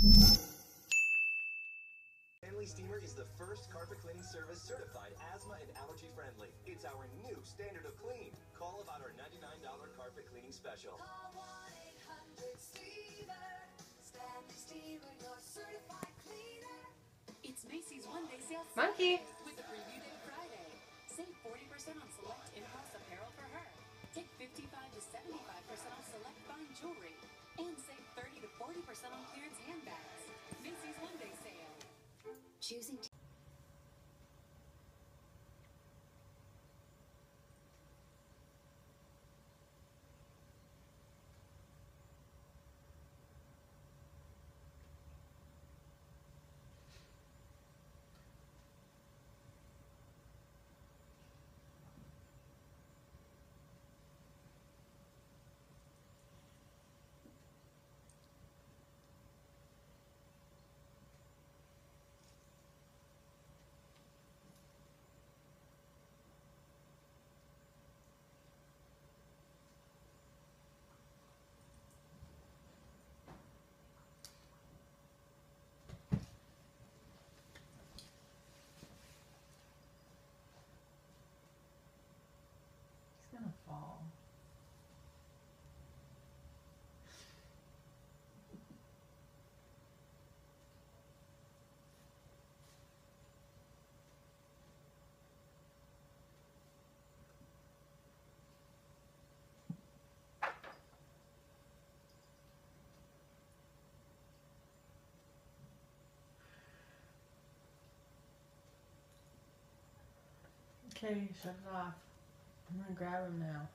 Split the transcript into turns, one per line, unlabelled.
Stanley Steamer is the first carpet cleaning service certified asthma and allergy friendly. It's our new standard of clean. Call about our $99 carpet cleaning special.
Call 1-800-STEAMER. Stanley Steamer, your certified cleaner. It's Macy's one-day sale
Monkey
with the Preview Day Friday. Save 40% on select in-house apparel for her. Take 55 to 75% off select fine jewelry. And save 30 to 40% on clearance handbags. Macy's one-day sale. Choosing
He's gonna fall. Okay, shut it off. I'm gonna grab him now.